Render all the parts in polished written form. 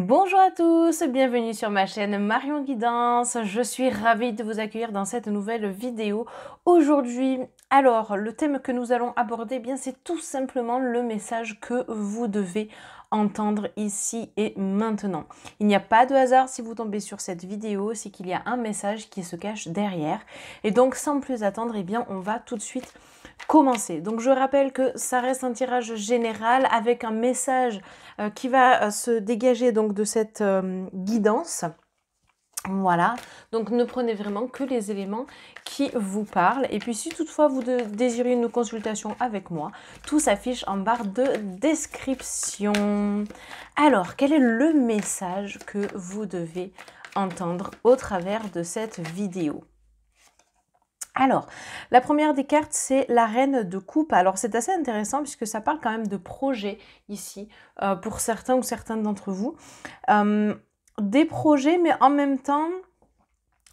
Bonjour à tous, bienvenue sur ma chaîne Marion Guidance. Je suis ravie de vous accueillir dans cette nouvelle vidéo. Aujourd'hui, alors, le thème que nous allons aborder, eh bien, c'est tout simplement le message que vous devez entendre ici et maintenant. Il n'y a pas de hasard si vous tombez sur cette vidéo, c'est qu'il y a un message qui se cache derrière. Et donc, sans plus attendre, eh bien, on va tout de suite commencer. Donc je rappelle que ça reste un tirage général avec un message qui va se dégager donc de cette guidance. Voilà, donc ne prenez vraiment que les éléments qui vous parlent. Et puis si toutefois vous désirez une consultation avec moi, tout s'affiche en barre de description. Alors, quel est le message que vous devez entendre au travers de cette vidéo ? Alors, la première des cartes, c'est la reine de coupe. Alors, c'est assez intéressant puisque ça parle quand même de projet ici, pour certains ou certaines d'entre vous. Des projets, mais en même temps,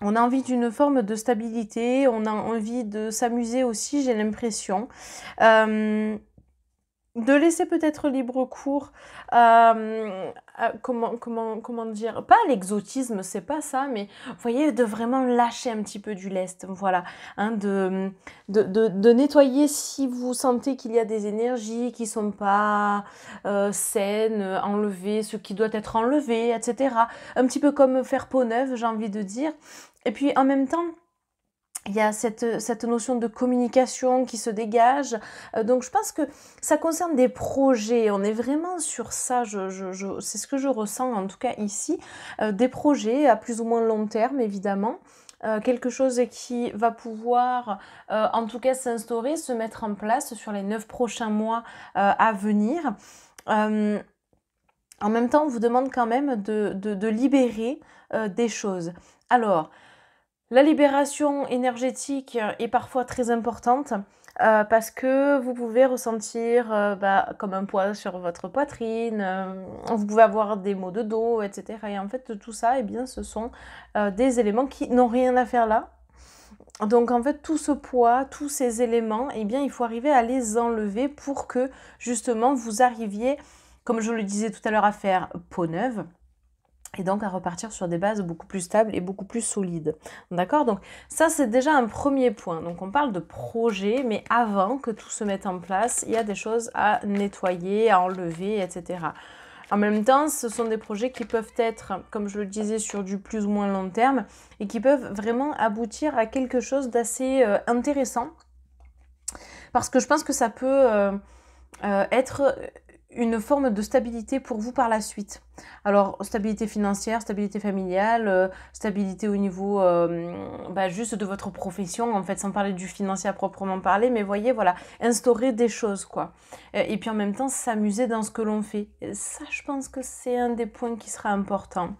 on a envie d'une forme de stabilité, on a envie de s'amuser aussi, j'ai l'impression. De laisser peut-être libre cours, comment dire, pas l'exotisme, c'est pas ça, mais vous voyez, de vraiment lâcher un petit peu du lest, voilà, hein, de nettoyer si vous sentez qu'il y a des énergies qui sont pas saines, enlever ce qui doit être enlevé, etc. Un petit peu comme faire peau neuve, j'ai envie de dire. Et puis en même temps, il y a cette notion de communication qui se dégage. Donc, je pense que ça concerne des projets. On est vraiment sur ça. C'est ce que je ressens, en tout cas ici. Des projets à plus ou moins long terme, évidemment. Quelque chose qui va pouvoir, en tout cas, s'instaurer, se mettre en place sur les 9 prochains mois à venir. En même temps, on vous demande quand même de libérer des choses. Alors, la libération énergétique est parfois très importante parce que vous pouvez ressentir comme un poids sur votre poitrine, vous pouvez avoir des maux de dos, etc. Et en fait, tout ça, eh bien, ce sont des éléments qui n'ont rien à faire là. Donc en fait, tout ce poids, tous ces éléments, eh bien, il faut arriver à les enlever pour que justement vous arriviez, comme je le disais tout à l'heure, à faire peau neuve. Et donc à repartir sur des bases beaucoup plus stables et beaucoup plus solides. D'accord? Donc ça, c'est déjà un premier point. Donc on parle de projet, mais avant que tout se mette en place, il y a des choses à nettoyer, à enlever, etc. En même temps, ce sont des projets qui peuvent être, comme je le disais, sur du plus ou moins long terme et qui peuvent vraiment aboutir à quelque chose d'assez intéressant. Parce que je pense que ça peut être une forme de stabilité pour vous par la suite. Alors, stabilité financière, stabilité familiale, stabilité au niveau juste de votre profession, en fait, sans parler du financier à proprement parler, mais voyez, voilà, instaurer des choses, quoi. Et puis en même temps, s'amuser dans ce que l'on fait. Et ça, je pense que c'est un des points qui sera important.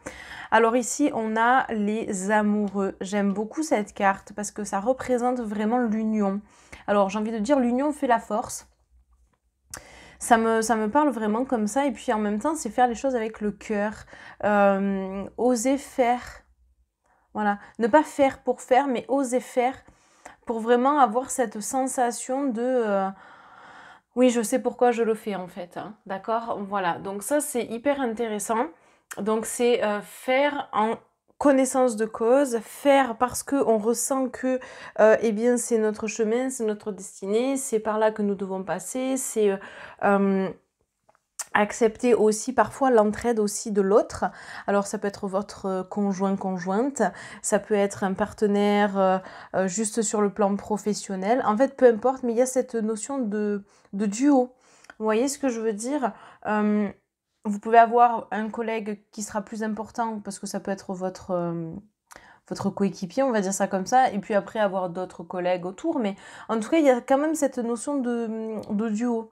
Alors ici, on a les amoureux. J'aime beaucoup cette carte parce que ça représente vraiment l'union. Alors, j'ai envie de dire, l'union fait la force. Ça me parle vraiment comme ça. Et puis en même temps, c'est faire les choses avec le cœur. Oser faire. Voilà. Ne pas faire pour faire, mais oser faire pour vraiment avoir cette sensation de... oui, je sais pourquoi je le fais en fait. Hein. D'accord? Voilà. Donc ça, c'est hyper intéressant. Donc c'est faire en connaissance de cause, faire parce qu'on ressent que eh bien c'est notre chemin, c'est notre destinée, c'est par là que nous devons passer, c'est accepter aussi parfois l'entraide aussi de l'autre. Alors ça peut être votre conjoint, conjointe, ça peut être un partenaire juste sur le plan professionnel. En fait, peu importe, mais il y a cette notion de duo. Vous voyez ce que je veux dire? Vous pouvez avoir un collègue qui sera plus important parce que ça peut être votre coéquipier, on va dire ça comme ça, et puis après avoir d'autres collègues autour. Mais en tout cas, il y a quand même cette notion de duo.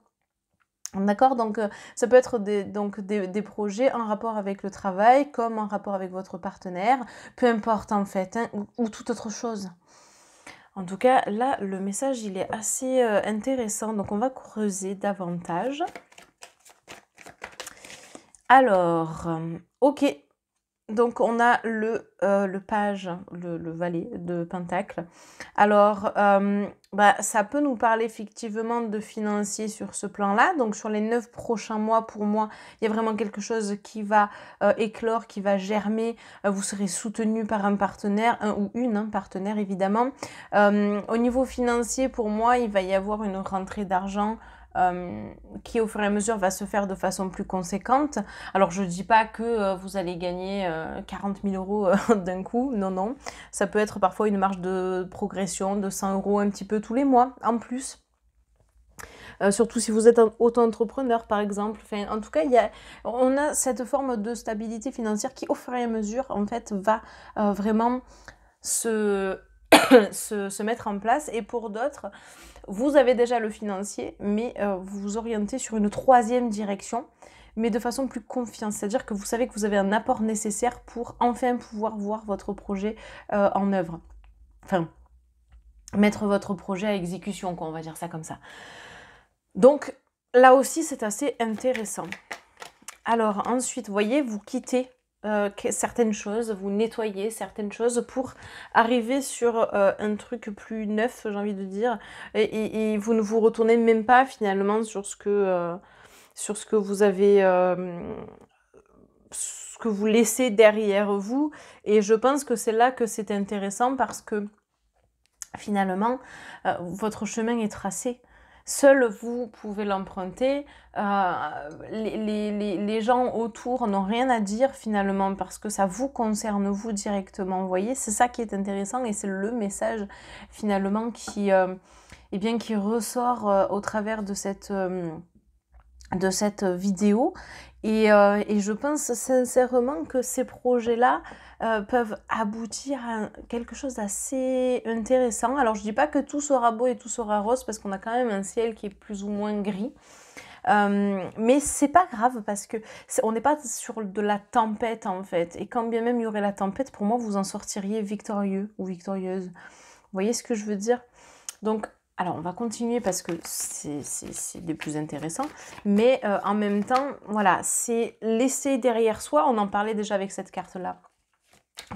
D'accord? Donc, ça peut être des projets en rapport avec le travail, comme en rapport avec votre partenaire, peu importe en fait, hein, ou toute autre chose. En tout cas, là, le message, il est assez intéressant, donc on va creuser davantage. Alors, ok, Donc on a le page, le valet de pentacle. Alors, bah, ça peut nous parler effectivement de financier sur ce plan-là. Donc sur les 9 prochains mois, pour moi, il y a vraiment quelque chose qui va, éclore, qui va germer. Vous serez soutenu par un partenaire, un ou une, hein, partenaire évidemment. Au niveau financier, pour moi, il va y avoir une rentrée d'argent, qui au fur et à mesure va se faire de façon plus conséquente. Alors je dis pas que vous allez gagner 40 000 euros d'un coup, non, non. Ça peut être parfois une marge de progression de 100 euros un petit peu tous les mois en plus. Surtout si vous êtes un auto-entrepreneur par exemple. Enfin, en tout cas, on a cette forme de stabilité financière qui au fur et à mesure en fait va vraiment se, se mettre en place. Et pour d'autres, vous avez déjà le financier, mais vous vous orientez sur une troisième direction, mais de façon plus confiante. C'est-à-dire que vous savez que vous avez un apport nécessaire pour enfin pouvoir voir votre projet en œuvre. Enfin, mettre votre projet à exécution, quoi, on va dire ça comme ça. Donc, là aussi, c'est assez intéressant. Alors, ensuite, vous voyez, vous quittez certaines choses, vous nettoyez certaines choses pour arriver sur un truc plus neuf, j'ai envie de dire, et vous ne vous retournez même pas finalement sur ce que vous avez, ce que vous laissez derrière vous. Et je pense que c'est là que c'est intéressant parce que finalement, votre chemin est tracé. Seul vous pouvez l'emprunter. Les gens autour n'ont rien à dire finalement parce que ça vous concerne vous directement. Vous voyez, c'est ça qui est intéressant et c'est le message finalement eh bien, qui ressort au travers de cette vidéo. Et je pense sincèrement que ces projets-là peuvent aboutir à quelque chose d'assez intéressant. Alors je dis pas que tout sera beau et tout sera rose parce qu'on a quand même un ciel qui est plus ou moins gris. Mais c'est pas grave parce que on n'est pas sur de la tempête en fait. Et quand bien même il y aurait la tempête, pour moi vous en sortiriez victorieux ou victorieuse. Vous voyez ce que je veux dire? Donc alors, on va continuer parce que c'est le plus intéressant. Mais en même temps, voilà, c'est laisser derrière soi, on en parlait déjà avec cette carte-là,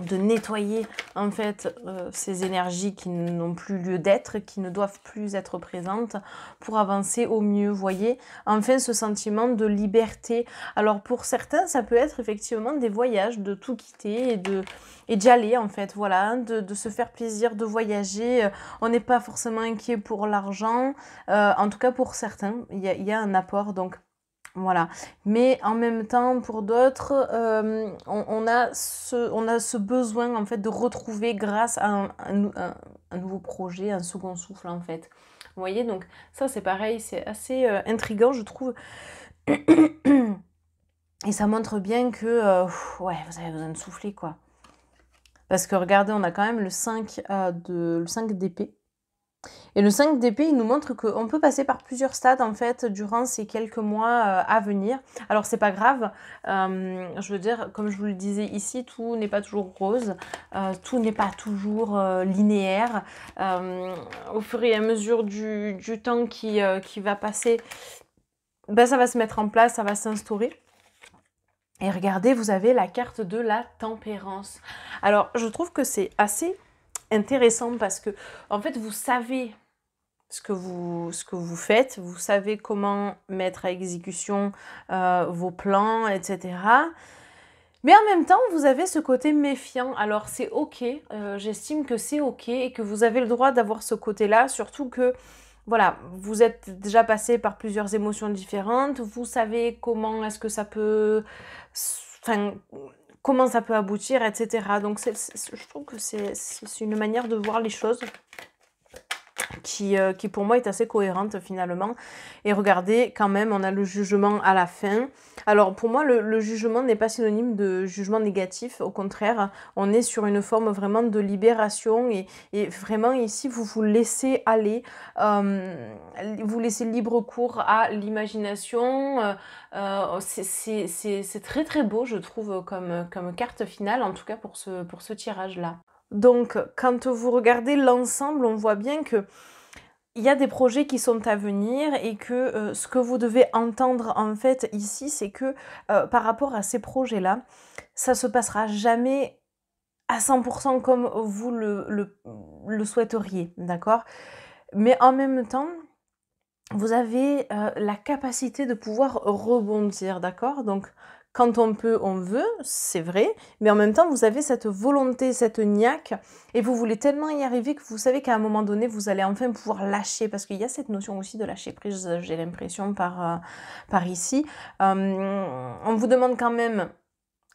de nettoyer en fait ces énergies qui n'ont plus lieu d'être, qui ne doivent plus être présentes pour avancer au mieux, vous voyez. Enfin, ce sentiment de liberté. Alors pour certains, ça peut être effectivement des voyages, de tout quitter et d'y aller en fait, voilà, de se faire plaisir, de voyager. On n'est pas forcément inquiet pour l'argent, en tout cas pour certains, il y a un apport, donc voilà. Mais en même temps, pour d'autres, on a ce besoin en fait de retrouver grâce à un nouveau projet, un second souffle en fait. Vous voyez, donc ça c'est pareil, c'est assez intriguant je trouve. Et ça montre bien que ouais, vous avez besoin de souffler quoi. Parce que regardez, on a quand même le 5 d'épée. Et le 5 d'épée, il nous montre qu'on peut passer par plusieurs stades en fait durant ces quelques mois à venir. Alors c'est pas grave, je veux dire, comme je vous le disais ici, tout n'est pas toujours rose, tout n'est pas toujours linéaire. Au fur et à mesure du temps qui va passer, ben, ça va se mettre en place, ça va s'instaurer. Et regardez, vous avez la carte de la tempérance. Alors je trouve que c'est assez intéressant parce que en fait vous savez ce que vous faites, vous savez comment mettre à exécution vos plans, etc. Mais en même temps, vous avez ce côté méfiant. Alors c'est ok, j'estime que c'est ok et que vous avez le droit d'avoir ce côté-là, surtout que voilà, vous êtes déjà passé par plusieurs émotions différentes, vous savez comment est-ce que ça peut... Enfin, comment ça peut aboutir, etc. Donc je trouve que c'est une manière de voir les choses qui pour moi est assez cohérente finalement. Et regardez, quand même, on a le jugement à la fin. Alors pour moi, le jugement n'est pas synonyme de jugement négatif, au contraire, on est sur une forme vraiment de libération et vraiment ici, vous vous laissez aller, vous laissez libre cours à l'imagination. C'est très très beau, je trouve, comme carte finale, en tout cas pour ce tirage-là. Donc, quand vous regardez l'ensemble, on voit bien que il y a des projets qui sont à venir et que ce que vous devez entendre en fait ici, c'est que par rapport à ces projets-là, ça se passera jamais à 100% comme vous le souhaiteriez, d'accord? Mais en même temps, vous avez la capacité de pouvoir rebondir, d'accord? Donc, quand on peut, on veut, c'est vrai, mais en même temps, vous avez cette volonté, cette niaque, et vous voulez tellement y arriver que vous savez qu'à un moment donné, vous allez enfin pouvoir lâcher, parce qu'il y a cette notion aussi de lâcher prise, j'ai l'impression, par ici. On vous demande quand même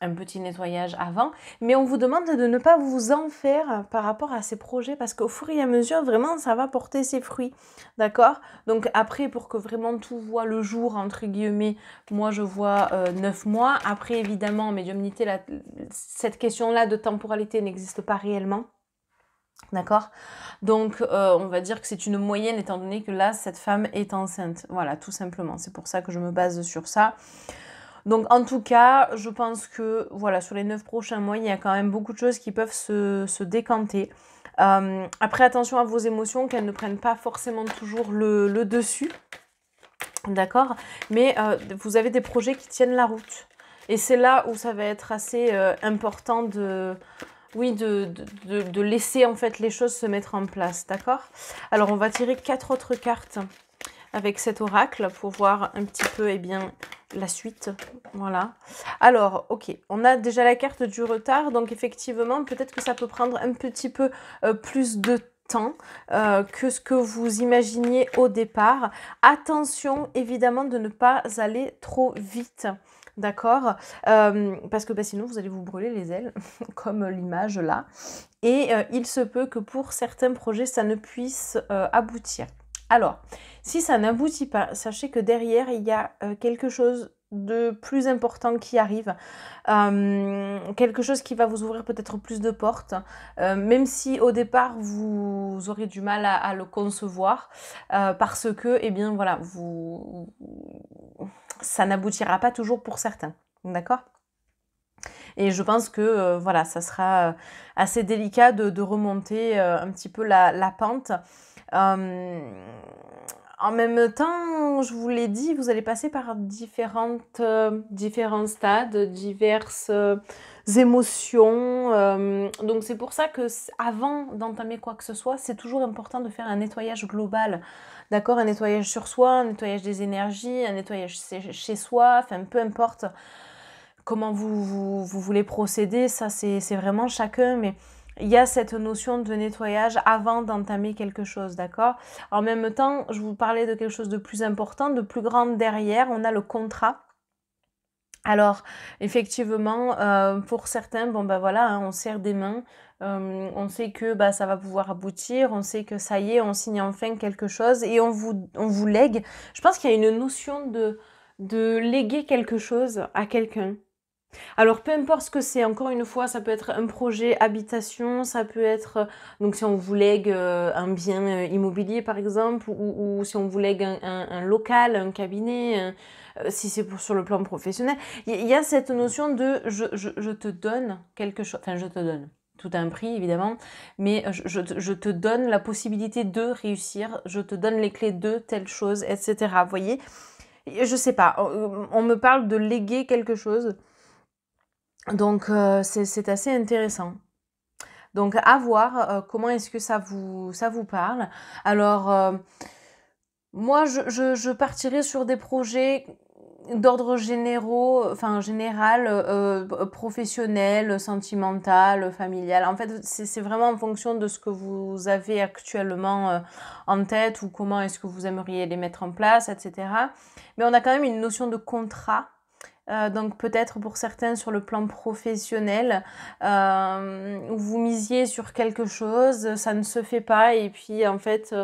un petit nettoyage avant, mais on vous demande de ne pas vous en faire par rapport à ces projets parce qu'au fur et à mesure, vraiment, ça va porter ses fruits, d'accord? Donc après, pour que vraiment tout voit le jour, entre guillemets, moi je vois 9 mois. Après, évidemment, en médiumnité, cette question-là de temporalité n'existe pas réellement. D'accord? Donc, on va dire que c'est une moyenne étant donné que là, cette femme est enceinte. Voilà, tout simplement. C'est pour ça que je me base sur ça. Donc en tout cas, je pense que voilà, sur les 9 prochains mois, il y a quand même beaucoup de choses qui peuvent se décanter. Après, attention à vos émotions, qu'elles ne prennent pas forcément toujours le dessus. D'accord? Mais vous avez des projets qui tiennent la route. Et c'est là où ça va être assez important oui, de laisser en fait les choses se mettre en place. D'accord? Alors, on va tirer 4 autres cartes avec cet oracle pour voir un petit peu eh bien, la suite. Voilà. Alors, ok, on a déjà la carte du retard, donc effectivement, peut-être que ça peut prendre un petit peu plus de temps que ce que vous imaginiez au départ. Attention, évidemment, de ne pas aller trop vite. D'accord? Parce que sinon, vous allez vous brûler les ailes, comme l'image là. Et il se peut que pour certains projets, ça ne puisse aboutir. Alors, si ça n'aboutit pas, sachez que derrière, il y a quelque chose de plus important qui arrive, quelque chose qui va vous ouvrir peut-être plus de portes, même si au départ, vous aurez du mal à le concevoir, parce que, eh bien, voilà, ça n'aboutira pas toujours pour certains, d'accord ? Et je pense que voilà, ça sera assez délicat de remonter un petit peu la pente. En même temps, je vous l'ai dit, vous allez passer par différents stades, diverses émotions. Donc c'est pour ça que avant d'entamer quoi que ce soit, c'est toujours important de faire un nettoyage global. D'accord? Un nettoyage sur soi, un nettoyage des énergies, un nettoyage chez soi, enfin peu importe comment vous voulez procéder, ça c'est vraiment chacun, mais il y a cette notion de nettoyage avant d'entamer quelque chose, d'accord? En même temps, je vous parlais de quelque chose de plus important, de plus grand derrière, on a le contrat. Alors, effectivement, pour certains, bon voilà, hein, on serre des mains, on sait que ça va pouvoir aboutir, on sait que ça y est, on signe enfin quelque chose et on vous lègue. Je pense qu'il y a une notion de léguer quelque chose à quelqu'un. Alors, peu importe ce que c'est, encore une fois, ça peut être un projet habitation, ça peut être, donc si on vous lègue un bien immobilier par exemple, ou si on vous lègue un local, un cabinet, si c'est sur le plan professionnel, il y a cette notion de je te donne quelque chose, enfin je te donne. Tout à un prix évidemment, mais je te donne la possibilité de réussir, je te donne les clés de telle chose, etc. Vous voyez, je sais pas, on me parle de léguer quelque chose. Donc, c'est assez intéressant. Donc, à voir comment est-ce que ça vous parle. Alors, moi, je partirais sur des projets d'ordre général, professionnel, sentimental, familial. En fait, c'est vraiment en fonction de ce que vous avez actuellement en tête ou comment est-ce que vous aimeriez les mettre en place, etc. Mais on a quand même une notion de contrat. Donc peut-être pour certains sur le plan professionnel, où vous misiez sur quelque chose, ça ne se fait pas et puis en fait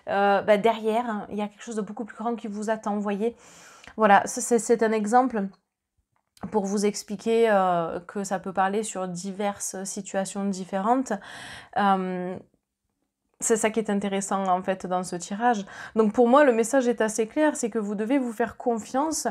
derrière, hein, il y a quelque chose de beaucoup plus grand qui vous attend, vous voyez. Voilà, c'est un exemple pour vous expliquer que ça peut parler sur diverses situations différentes. C'est ça qui est intéressant en fait dans ce tirage. Donc pour moi, le message est assez clair, c'est que vous devez vous faire confiance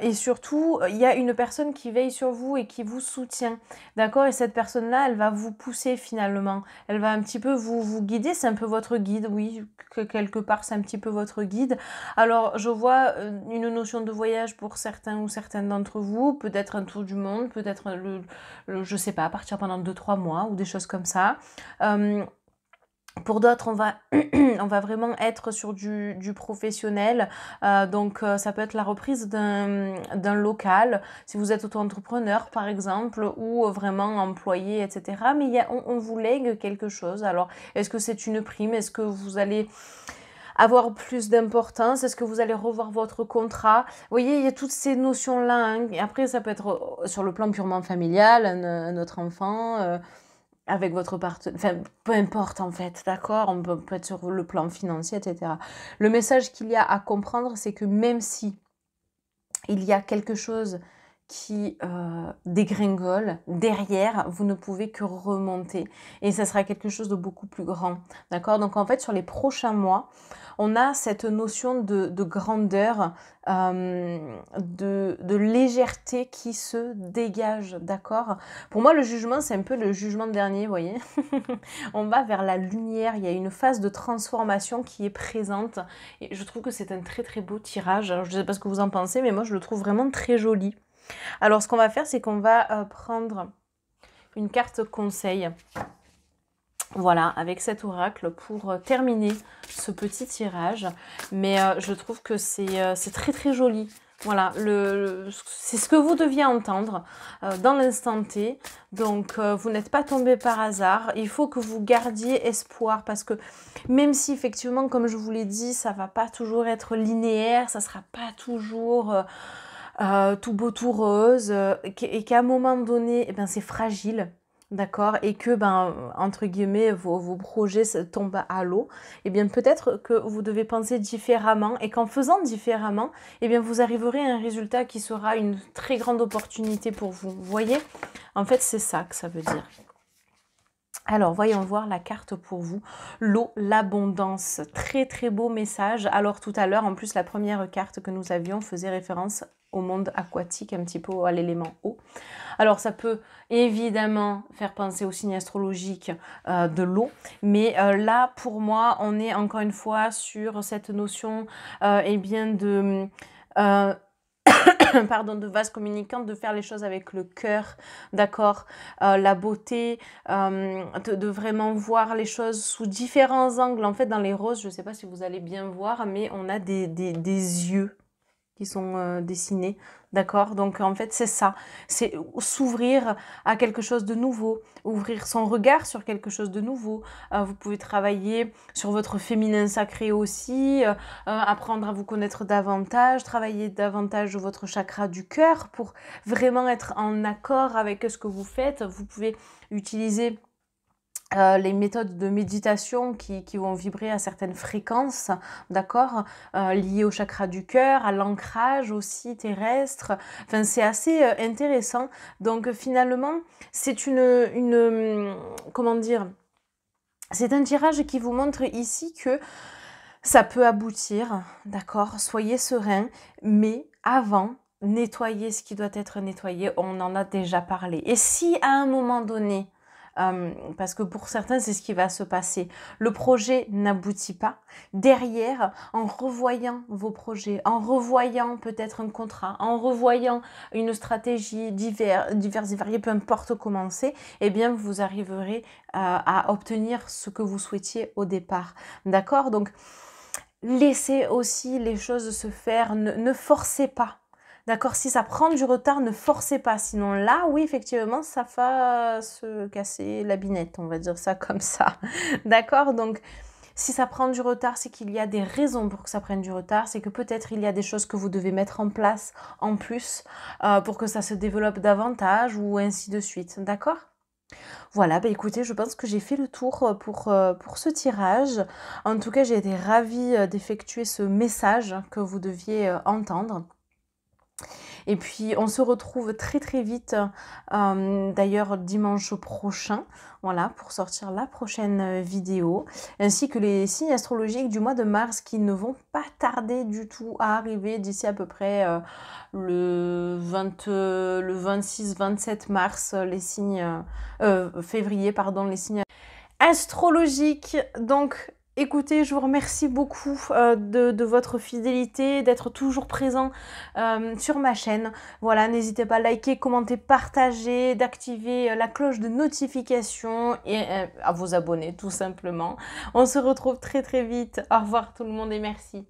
et surtout, il y a une personne qui veille sur vous et qui vous soutient, d'accord? Et cette personne-là, elle va vous pousser finalement. Elle va un petit peu vous guider, c'est un peu votre guide, oui, que quelque part c'est un petit peu votre guide. Alors je vois une notion de voyage pour certains ou certaines d'entre vous, peut-être un tour du monde, peut-être je sais pas, partir pendant 2 3 mois ou des choses comme ça. Euh, pour d'autres, on va, on va vraiment être sur du professionnel. Donc, ça peut être la reprise d'un local, si vous êtes auto-entrepreneur, par exemple, ou vraiment employé, etc. Mais on vous lègue quelque chose. Alors, est-ce que c'est une prime? Est-ce que vous allez avoir plus d'importance? Est-ce que vous allez revoir votre contrat? Vous voyez, il y a toutes ces notions-là, hein. Et après, ça peut être sur le plan purement familial, un autre enfant. Avec votre partenaire, enfin, peu importe en fait, d'accord? On peut être sur le plan financier, etc. Le message qu'il y a à comprendre, c'est que même si il y a quelque chose qui dégringole, derrière, vous ne pouvez que remonter. Et ça sera quelque chose de beaucoup plus grand, d'accord? Donc en fait, sur les prochains mois, on a cette notion de grandeur, de légèreté qui se dégage, d'accord? Pour moi, le jugement, c'est un peu le jugement dernier, vous voyez? On va vers la lumière, il y a une phase de transformation qui est présente. Et je trouve que c'est un très très beau tirage. Alors, je ne sais pas ce que vous en pensez, mais moi, je le trouve vraiment très joli. Alors, ce qu'on va faire, c'est qu'on va prendre une carte conseil. Voilà, avec cet oracle pour terminer ce petit tirage. Mais je trouve que c'est très très joli. Voilà, c'est ce que vous deviez entendre dans l'instant T. Donc, vous n'êtes pas tombé par hasard. Il faut que vous gardiez espoir parce que même si effectivement, comme je vous l'ai dit, ça va pas toujours être linéaire, ça sera pas toujours tout beau, tout rose, et qu'à un moment donné, eh ben, c'est fragile. D'accord, et que, ben, entre guillemets, vos projets tombent à l'eau, et bien peut-être que vous devez penser différemment, et qu'en faisant différemment, et bien vous arriverez à un résultat qui sera une très grande opportunité pour vous. Vous voyez? En fait, c'est ça que ça veut dire. Alors, voyons voir la carte pour vous. L'eau, l'abondance. Très, très beau message. Alors, tout à l'heure, en plus, la première carte que nous avions faisait référence au monde aquatique, un petit peu à l'élément eau. Alors, ça peut évidemment faire penser au signe astrologique de l'eau. Mais là, pour moi, on est encore une fois sur cette notion eh bien de... pardon, de vase communicant, de faire les choses avec le cœur, d'accord, la beauté, de vraiment voir les choses sous différents angles. En fait, dans les roses, je ne sais pas si vous allez bien voir, mais on a des yeux qui sont dessinés, d'accord? Donc en fait c'est ça, c'est s'ouvrir à quelque chose de nouveau, ouvrir son regard sur quelque chose de nouveau. Vous pouvez travailler sur votre féminin sacré aussi, apprendre à vous connaître davantage, travailler davantage votre chakra du cœur pour vraiment être en accord avec ce que vous faites. Vous pouvez utiliser les méthodes de méditation qui vont vibrer à certaines fréquences, d'accord, liées au chakra du cœur, à l'ancrage aussi terrestre. Enfin, c'est assez intéressant. Donc finalement, c'est comment dire, c'est un tirage qui vous montre ici que ça peut aboutir, d'accord, soyez serein, mais avant, nettoyez ce qui doit être nettoyé, on en a déjà parlé. Et si à un moment donné, parce que pour certains, c'est ce qui va se passer. Le projet n'aboutit pas. Derrière, en revoyant vos projets, en revoyant peut-être un contrat, en revoyant une stratégie diverses et variées, peu importe comment c'est, eh bien, vous arriverez à obtenir ce que vous souhaitiez au départ. D'accord? Donc, laissez aussi les choses se faire, ne forcez pas. D'accord, si ça prend du retard, ne forcez pas. Sinon là, oui, effectivement, ça va se casser la binette, on va dire ça comme ça. D'accord, donc si ça prend du retard, c'est qu'il y a des raisons pour que ça prenne du retard. C'est que peut-être il y a des choses que vous devez mettre en place en plus pour que ça se développe davantage ou ainsi de suite. D'accord ? Voilà, bah écoutez, je pense que j'ai fait le tour pour ce tirage. En tout cas, j'ai été ravie d'effectuer ce message que vous deviez entendre. Et puis on se retrouve très très vite, d'ailleurs dimanche prochain, voilà, pour sortir la prochaine vidéo, ainsi que les signes astrologiques du mois de mars qui ne vont pas tarder du tout à arriver d'ici à peu près le 26-27 mars, les signes, février, pardon, les signes astrologiques. Donc, écoutez, je vous remercie beaucoup de votre fidélité, d'être toujours présent sur ma chaîne. Voilà, n'hésitez pas à liker, commenter, partager, d'activer la cloche de notification et à vous abonner tout simplement. On se retrouve très très vite. Au revoir tout le monde et merci.